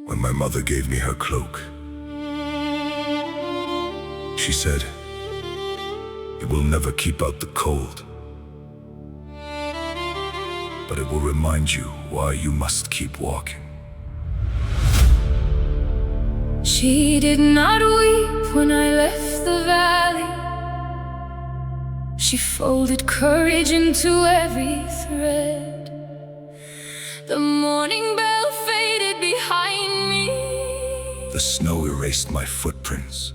when my mother gave me her cloak. She said, "It will never keep out the cold, but it will remind you why you must keep walking." She did not weep when I left the valley. She folded courage into every thread. The morning bell faded behind me. The snow erased my footprints,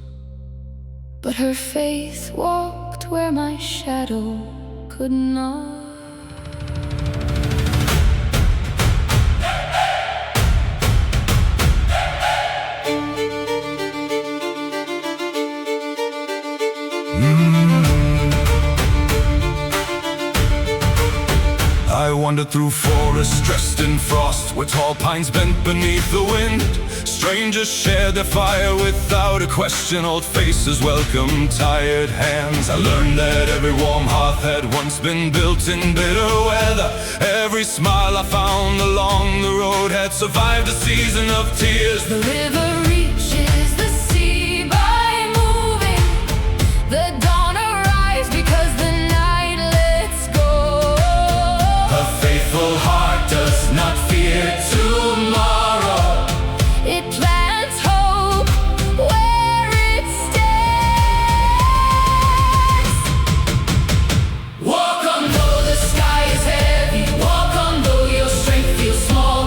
but her faith walked where my shadow could not. I wandered through forests dressed in frost, where tall pines bent beneath the wind. Strangers shared their fire without a question. Old faces welcomed tired hands. I learned that every warm hearth had once been built in bitter weather. Every smile I found along the road had survived a season of tears. The river reaches the sea by moving. The dawn arrives because the night lets go. A faithful heart does not fear tomorrow. It plants hope where it stands. Walk on though the sky is heavy. Walk on though your strength feels small.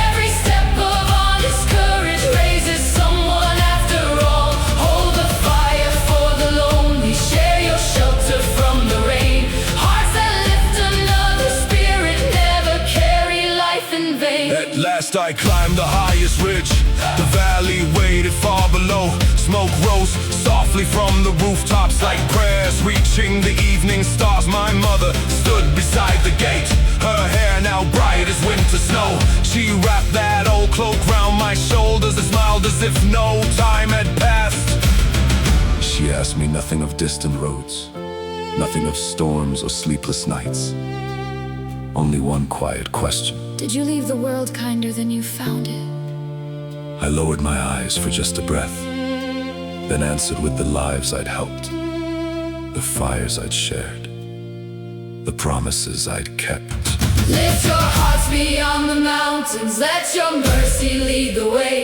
Every step of honest courage raises someone after all. Hold the fire for the lonely. Share your shelter from the rain. Hearts that lift another spirit never carry life in vain. At last I climbed the highest ridge. The valley waited far below. Smoke rose softly from the rooftops like prayers reaching the evening stars. My mother stood beside the gate, her hair now bright as winter snow. She wrapped that old cloak round my shoulders and smiled as if no time had passed. She asked me nothing of distant roads, nothing of storms or sleepless nights. Only one quiet question. Did you leave the world kinder than you found it? I lowered my eyes for just a breath, then answered with the lives I'd helped, the fires I'd shared, the promises I'd kept. Lift your hearts beyond the mountains. Let your mercy lead the way.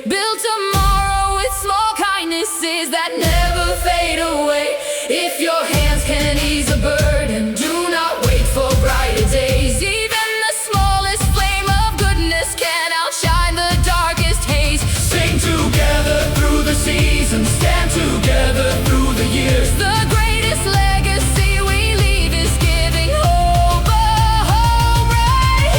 Build tomorrow with small kindnesses that never fade away. If your hands can ease a burden, do not wait for brighter days. Even the smallest flame of goodness can outshine the darkest haze. Sing together through the seasons, stand together through the years. The greatest legacy we leave is giving hope, a hope right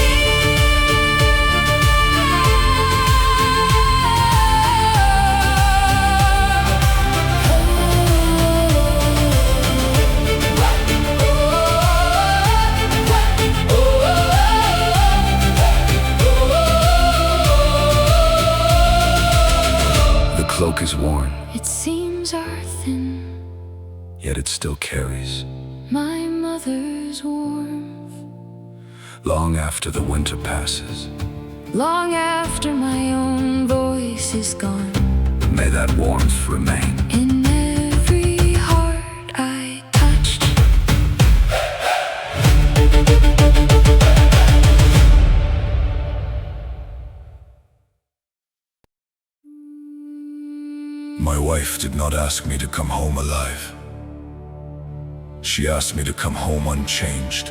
The cloak is worn, It seems earthen, yet it still carries. my mother's warmth. Long after the winter passes, Long after my own voice is gone, may that warmth remain. in every heart I touched. My wife did not ask me to come home alive. She asked me to come home unchanged.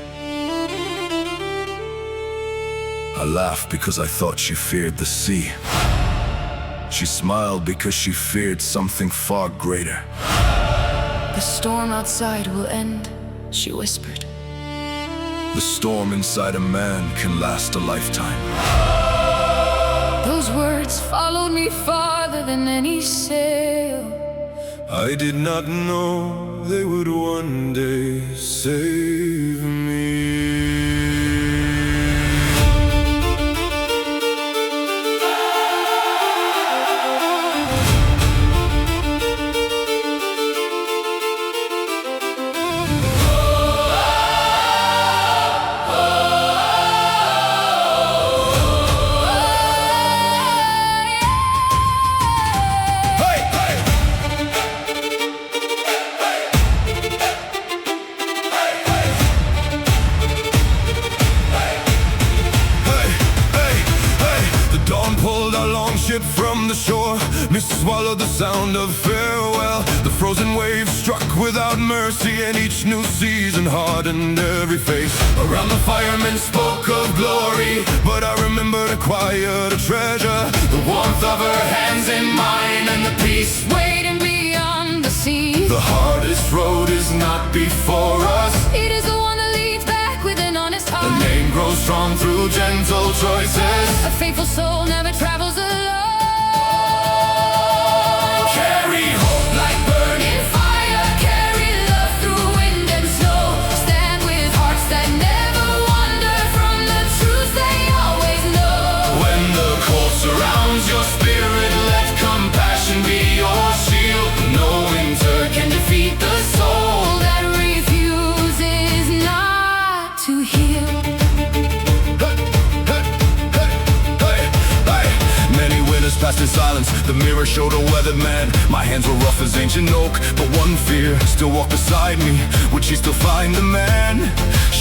I laughed because I thought she feared the sea. She smiled because she feared something far greater. The storm outside will end, she whispered. The storm inside a man can last a lifetime. Those words followed me farther than any sail. I did not know they would one day save me. ship from the shore, mist swallowed the sound of farewell. The frozen waves struck without mercy, and each new season hardened every face. Around the firemen spoke of glory, but I remembered a quieter treasure, the warmth of her hands in mine, and the peace Waiting beyond the sea. The hardest road is not before us. It is the one that leads back with an honest The heart. name grows strong through gentle choices. A faithful soul never travels alone. Carry hope Like burning fire, carry love through wind and snow. Stand with hearts that never wander from the truth they always know. when the cold surrounds your spirit. Let compassion be your shield. No winter can defeat the soul. That refuses not to heal. Many winters passed in silence. The mirror showed a weathered man. My hands were rough as ancient oak, but one fear still walked beside me. Would she still find the man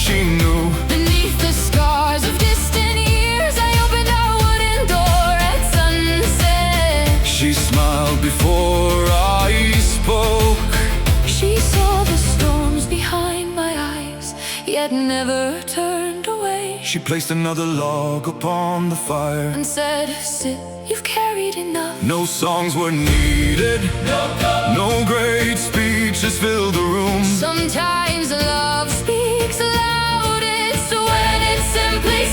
she knew? Beneath the scars of distant years, I opened our wooden door at sunset. She smiled before I spoke. She saw the storms behind my eyes, yet never turned away. She placed another log upon the fire. And said, sit, you've carried enough. No songs were needed. No great speeches filled the room. Sometimes love speaks loudest when it simply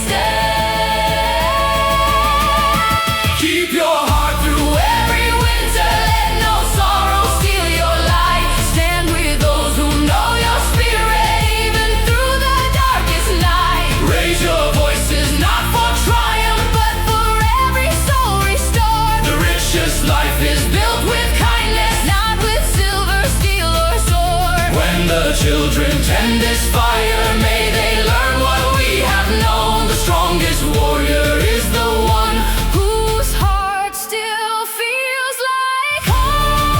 stays. Keep your heart through Every winter, let no sorrow steal your light. Stand with those who know your spirit, even through the darkest night. Raise your voices, Not for triumph, but for every soul restored. the richest life is Built with kindness, not with silver, steel, or sword. when the children tend this fire. May they learn what we have known. The strongest warrior is the one Whose heart still feels like home.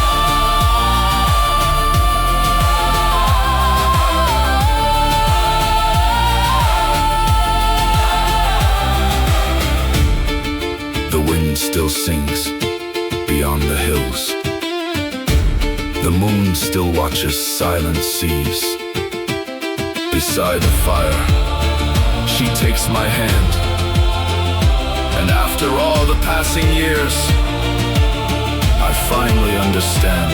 The wind still sings beyond the hills. The moon still watches silent seas. Beside the fire, she takes my hand. And after all the passing years, I finally understand.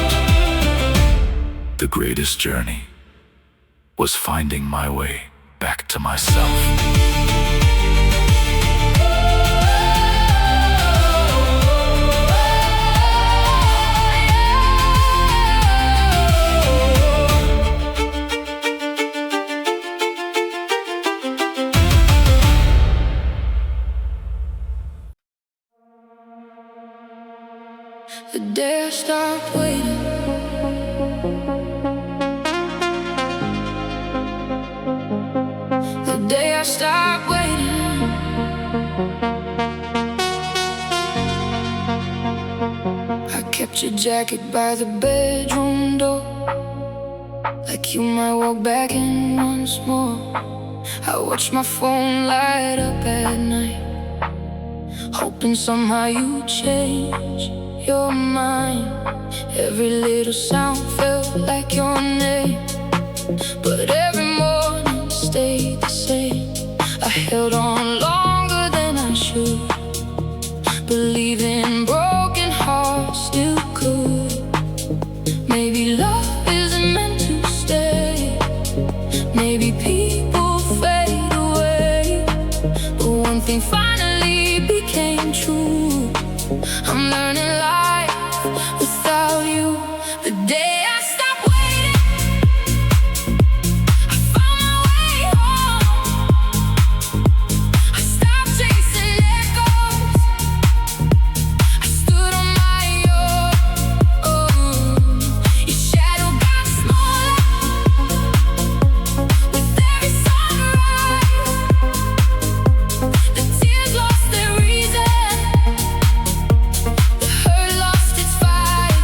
The greatest journey was finding my way back to myself. The day I stopped waiting, the day I stopped waiting, I kept your jacket by the bedroom door, like you might walk back in once more. I watch my phone light up at night, hoping somehow you change your mind. Every little sound felt like your name, but every morning stayed the same. I held on longer than I should, believing broken hearts still could. Maybe love isn't meant to stay. Maybe people fade away, but one thing finally became true. I'm learning life without you. The day I stopped waiting, I found my way home. I stopped chasing echoes, I stood on my own. Your shadow got smaller with every sunrise. The tears lost their reason, the hurt lost its fight.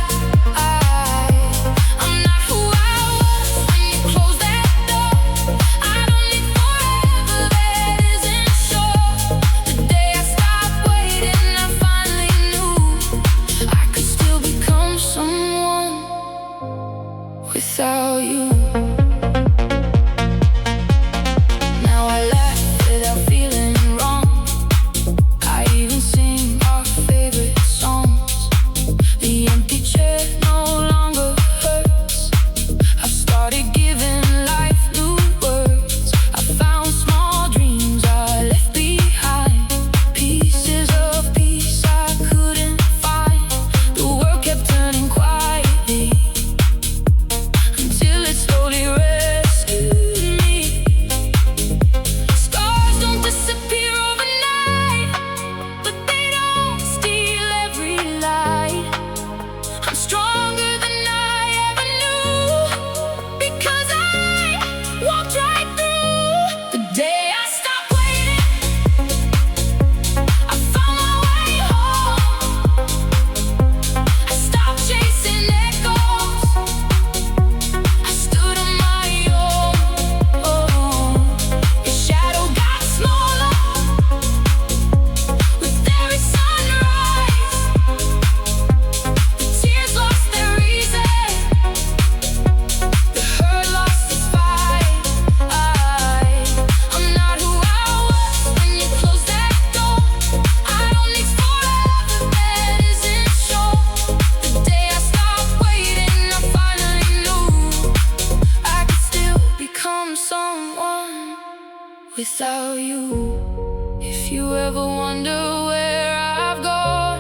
wonder where I've gone,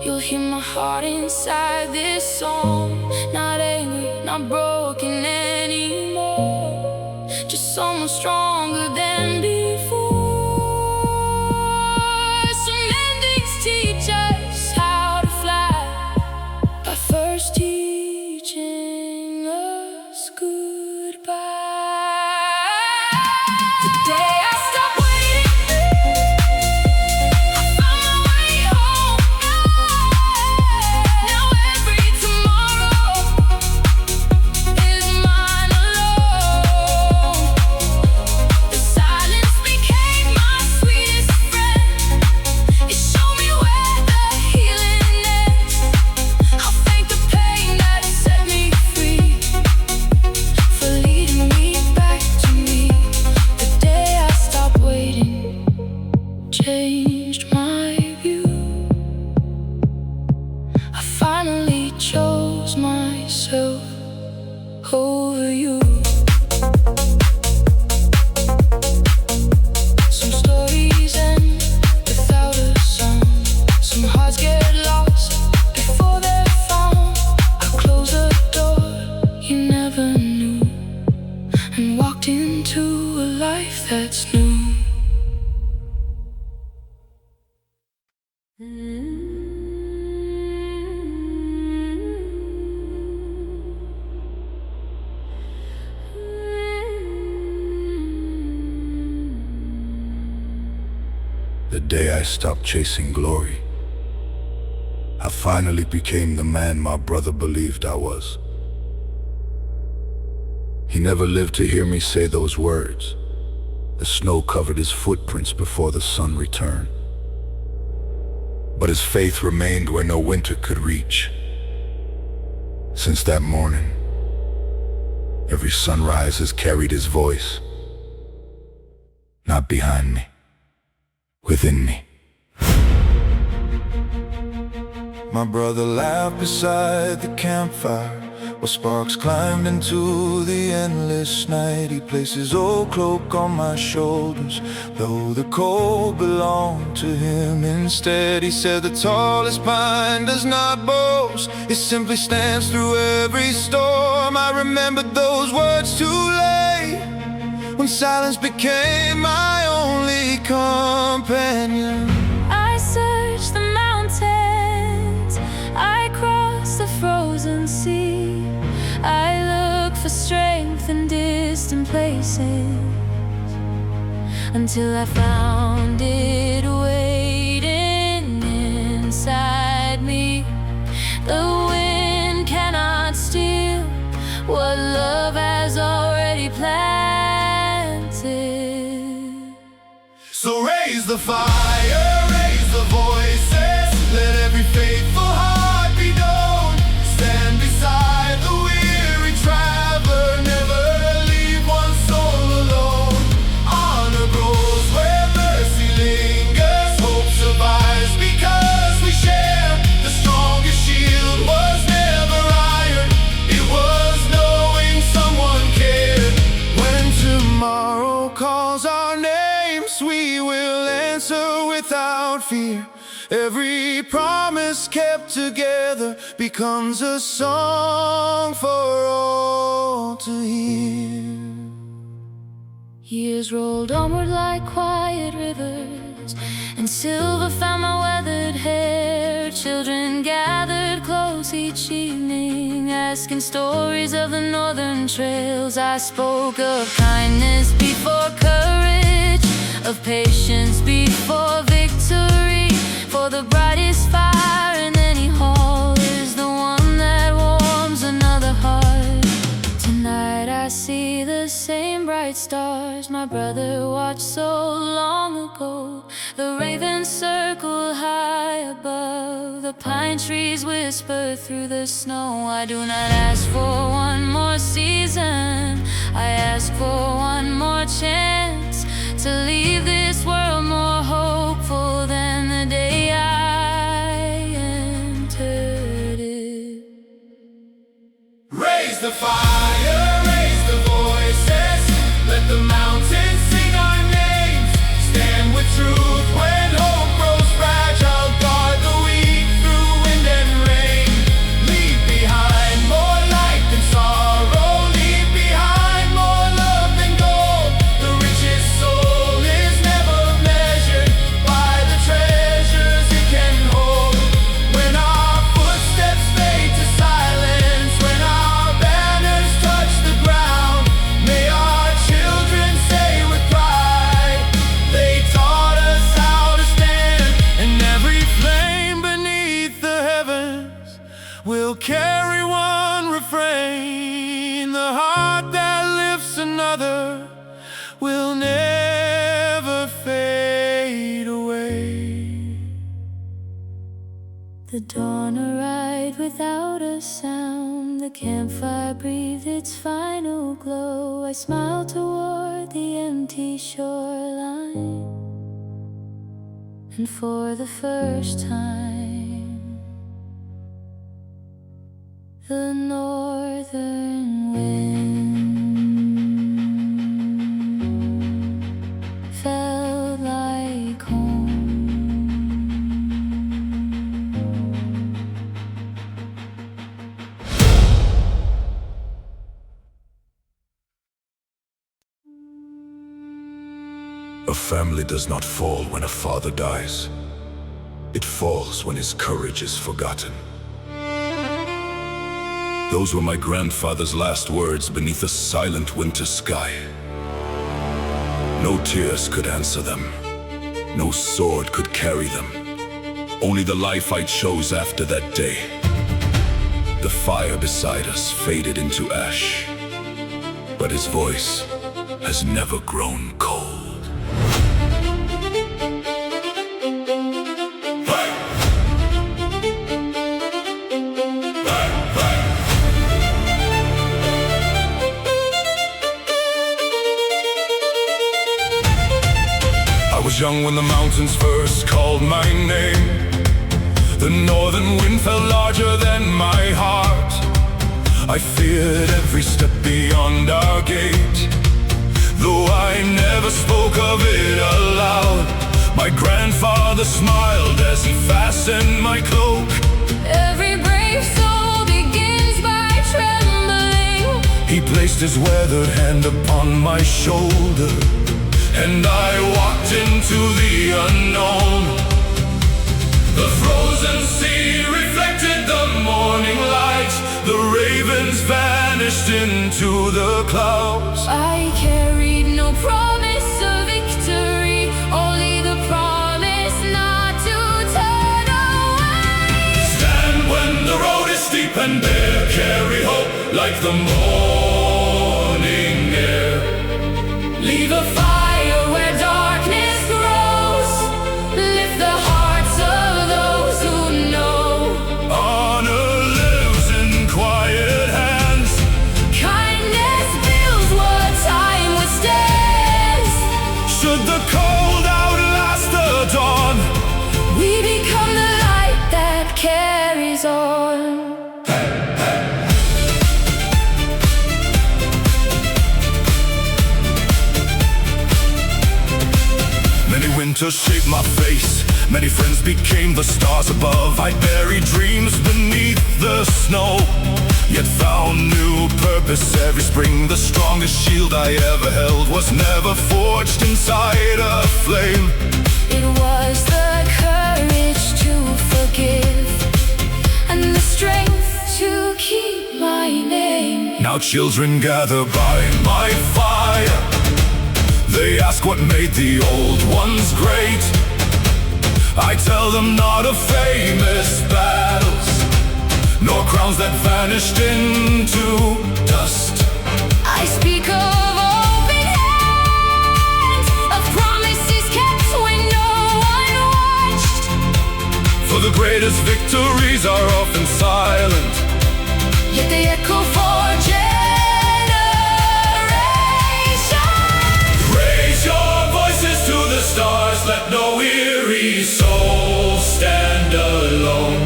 you'll hear my heart inside this song. Not angry, not broken anymore, just someone stronger than before. Some endings teach us how to fly by first teaching us goodbye. The day I stopped waiting, I found my way home. Now every tomorrow is mine alone. The silence became my sweetest friend. It showed me where the healing ends. I'll thank the pain that set me free for leading me back to me. The day I stopped waiting changed my view. I finally chose myself over you. Some stories end without a song. Some hearts get lost before they're found. I closed a door you never knew and walked into a life that's new. The day I stopped chasing glory, I finally became the man my brother believed I was. He never lived to hear me say those words. The snow covered his footprints before the sun returned. But his faith remained where no winter could reach. Since that morning, every sunrise has carried his voice. Not behind me, within me. My brother laughed beside the campfire while sparks climbed into the endless night. He placed his old cloak on my shoulders, though the cold belonged to him instead. He said the tallest pine does not boast, it simply stands through every storm. I remembered those words too late, when silence became my only companion. I searched the mountains, I crossed the frozen sea. I looked for strength in distant places, until I found it waiting inside me. The wind cannot steal what love has already planted. So raise the fire, raise the voices, let every faithful heart be known. Stand beside the weary traveler, never leave one soul alone. Honor grows where mercy lingers, hope survives because we share. The strongest shield was never iron, it was knowing someone cared. When tomorrow calls our names, we will answer without fear. Every promise kept together becomes a song for all to hear. Years rolled onward like quiet rivers, and silver found my weathered hair. Children gathered close each evening, asking stories of the northern trails. I spoke of kindness before courage, of patience before victory. For the brightest fire in any hall is the one that warms another heart. Tonight I see the same bright stars my brother watched so long ago. The ravens circle high above, the pine trees whisper through the snow. I do not ask for one more season, I ask for one more chance to leave this world more hopeful than the day I entered it. Raise the fire, raise the voices, let the mountains sing our names. Stand with truth when hope The dawn arrived without a sound. The campfire breathed its final glow. I smiled toward the empty shoreline, and for the first time, the northern wind felt like home. A family does not fall when a father dies. It falls when his courage is forgotten. Those were my grandfather's last words beneath a silent winter sky. No tears could answer them. No sword could carry them. Only the life I chose after that day. The fire beside us faded into ash, but his voice has never grown cold. I was young when the mountains first called my name. The northern wind felt larger than my heart. I feared every step beyond our gate, though I never spoke of it aloud. My grandfather smiled as he fastened my cloak. Every brave soul begins by trembling. He placed his weathered hand upon my shoulder, and I walked into the unknown. The frozen sea reflected the morning light. The ravens vanished into the clouds. I carried no promise of victory, only the promise not to turn away. Stand when the road is steep and bare, carry hope like the morning air. Leave a fire where darkness grows. Lift the hearts of those who know. Honor lives in quiet hands. Kindness builds what time withstands. Should the cold outlast the dawn, We become the light that carries on. many winters shaped my face. Many friends became the stars above. I buried dreams beneath the snow, yet found new purpose every spring. The strongest shield I ever held was never forged inside a flame. It was the courage to forgive and the strength to keep my name. Now children gather by my fire. They ask what made the old ones great. I tell them not of famous battles, nor crowns that vanished into dust. I speak of open hands, of promises kept when no one watched. For the greatest victories are often silent, Yet they echo for generations. raise your voices to the stars. Let no weary soul stand alone.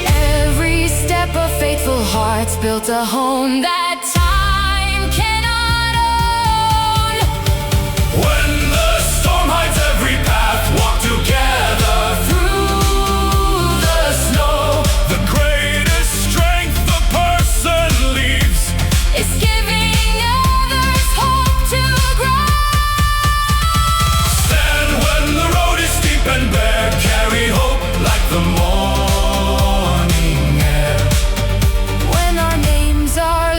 Every step of faithful hearts built a home that time cannot own. When the storm hides every path, walk together Through the snow. The greatest strength a person leaves It's giving others hope to grow. stand when the road is steep and bare. Carry hope like the morning air. When our names are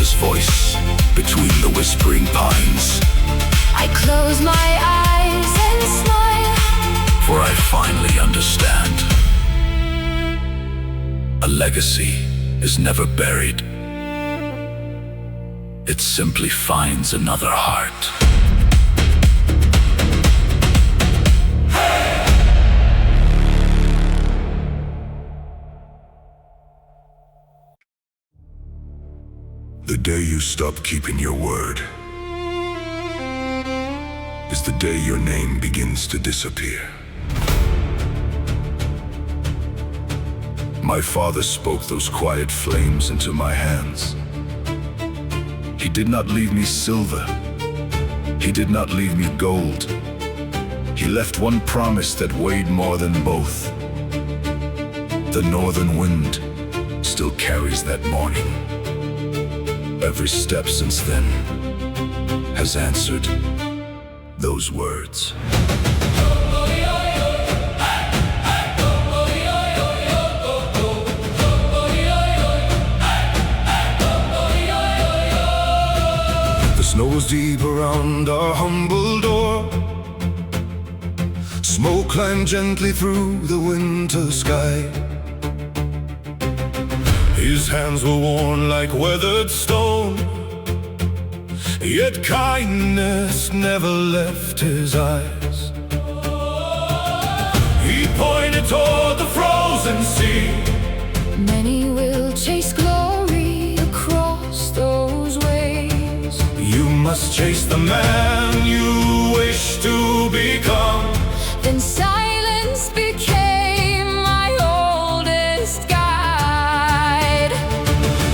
father's voice between the whispering pines. I close my eyes and smile, For I finally understand. A legacy is never buried. It simply finds another heart. The day you stop keeping your word is the day your name begins to disappear. My father spoke those quiet flames into my hands. He did not leave me silver. He did not leave me gold. He left one promise that weighed more than both. The northern wind still carries that morning. Every step since then has answered those words. The snow is deep around our humble door. Smoke climbed gently through the winter sky. His hands were worn like weathered stone, yet kindness never left his eyes. He pointed toward the frozen sea. many will chase glory across those ways. You must chase the man you wish to become. Then silence became my oldest guide.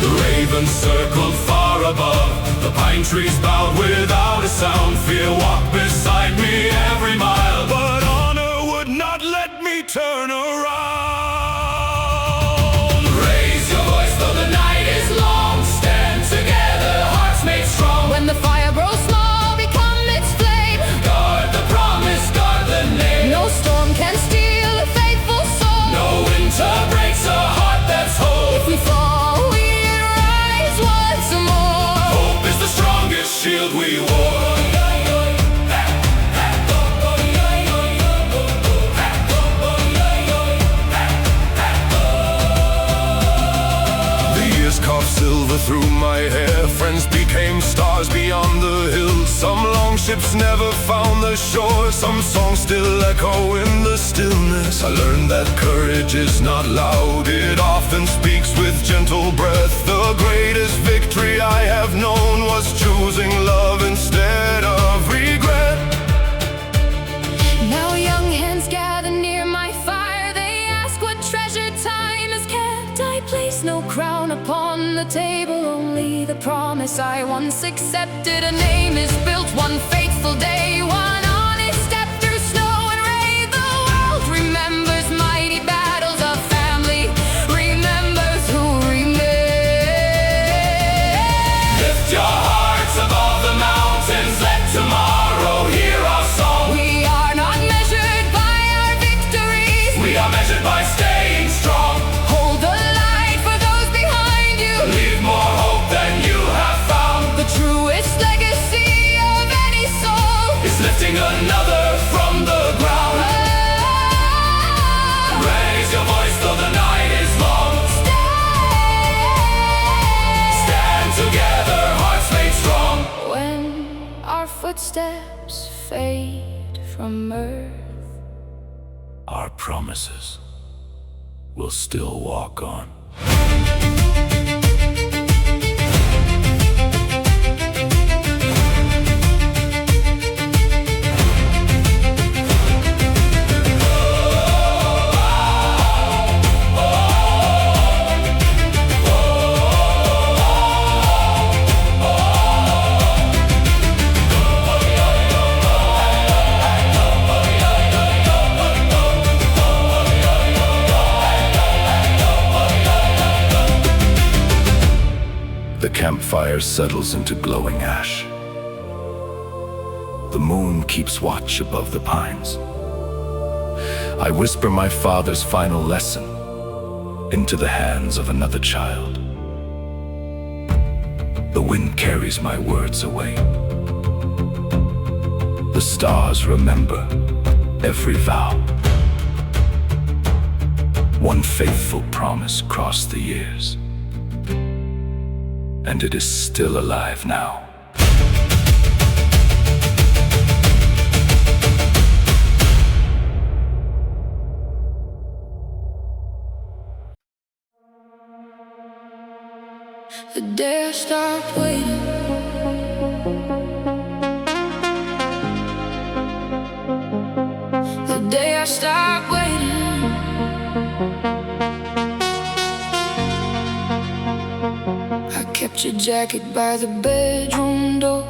The ravens circled far above. The pine trees bowed without a sound. Fear walked beside me every mile, but honor would not let me turn around. Raise your voice though the night is long. Stand together, hearts made strong. When the fire grows small, become its flame. Guard the promise, guard the name. No storm can steal a faithful soul. No winter breaks a heart that's whole. If we fall, we rise once more. Hope is the strongest shield we wore. Carved silver through my hair. Friends became stars beyond the hills. Some longships never found the shore. Some songs still echo in the stillness. I learned that courage is not loud. It often speaks with gentle breath. The greatest victory I have known was choosing love instead of regret. Now young hands gather near my fire. They ask what treasured time has kept. I place no crown upon the table, only the promise I once accepted. A name is built one faithful day, one honest step through snow and rain. The world remembers mighty battles, a family remembers who remain. Lift your hearts above the mountains, let tomorrow hear our song. We are not measured by our victories, We are measured by staying strong. hold the light for those behind you. Leave more hope than you have found. The truest legacy of any soul Is lifting another from the ground. Raise your voice though the night is long. Stand together, hearts made strong. When our footsteps fade from earth, Our promises will still walk on. The campfire settles into glowing ash. The moon keeps watch above the pines. I whisper my father's final lesson into the hands of another child. The wind carries my words away. The stars remember every vow. One faithful promise crossed the years, and it is still alive now. The day I stopped waiting, the day I stopped waiting, I kept your jacket by the bedroom door,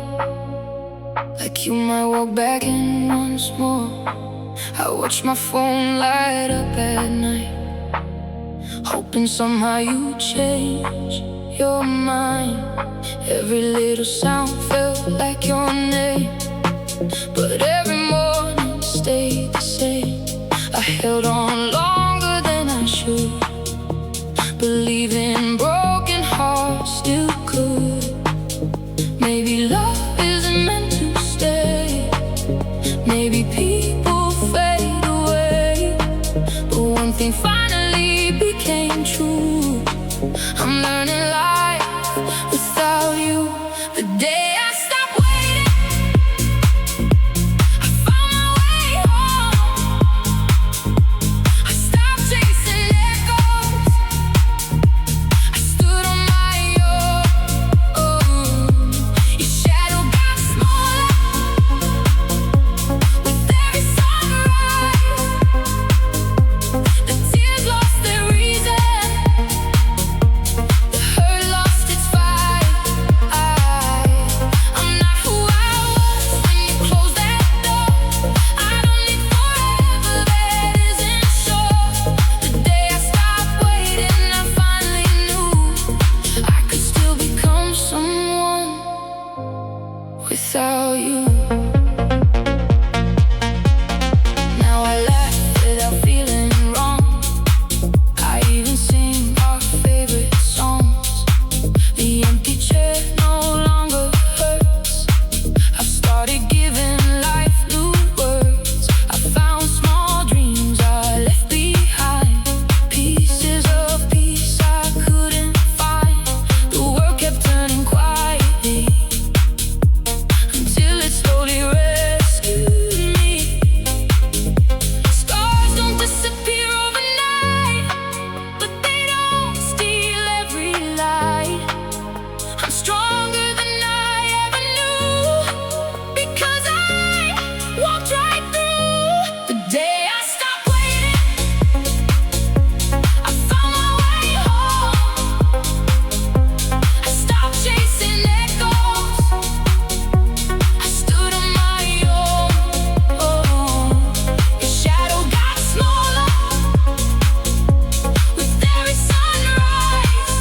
like you might walk back in once more. I watched my phone light up at night, hoping somehow you'd change your mind. Every little sound felt like your name, but every morning stayed the same. I held on longer than I should, believing broken hearts still could. Maybe love isn't meant to stay, maybe people fade away, but one thing finally became true. I'm learning life without you. The day I stopped waiting, I found my way home. I stopped chasing echoes, I stood on my own. Your shadow got smaller with every sunrise. The tears lost their reason, without you. Now I laugh without feeling wrong. I even sing our favorite songs. The empty chair no longer hurts. I've started giving life new words. I found small dreams I left behind, pieces of peace I couldn't find. The world kept turning quietly until it slowly rescued me. Scars don't disappear overnight, but they don't steal every light. I'm stronger than I ever knew, because I walked right through. The day I stopped waiting, I found my way home. I stopped chasing echoes, I stood on my own. Your shadow got smaller with every sunrise.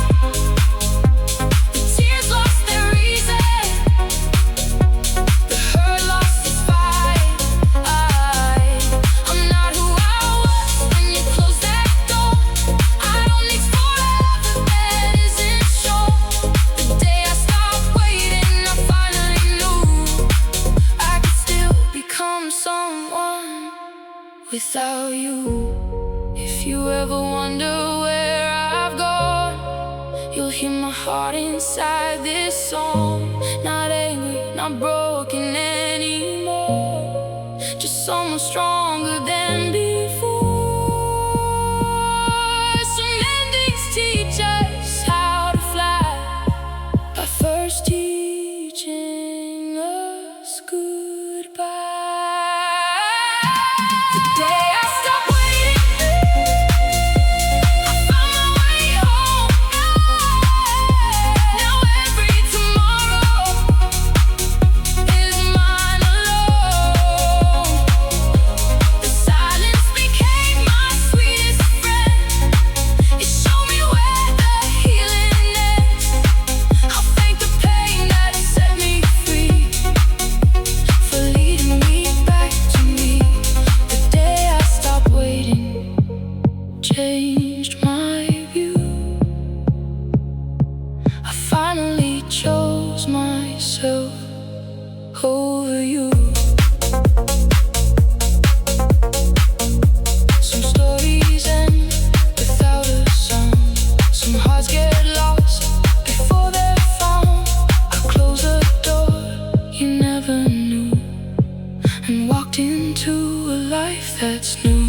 The tears lost their reason, the hurt lost its fight. I'm not who I was when you closed that door. I don't need forever that isn't sure. The day I stopped waiting, I finally knew I could still become someone without you. If you ever wonder where I've gone, you'll hear my heart inside this song. Not angry, not broken anymore, just someone stronger than before. Some endings teach us how to fly, by first teaching us goodbye. The day I stopped waiting, I found my way home. Now every tomorrow is mine alone. The silence became my sweetest friend. It showed me where the healing ends. I'll thank the pain that set me free, for leading me back to me. The day I never knew, and walked into a life that's new.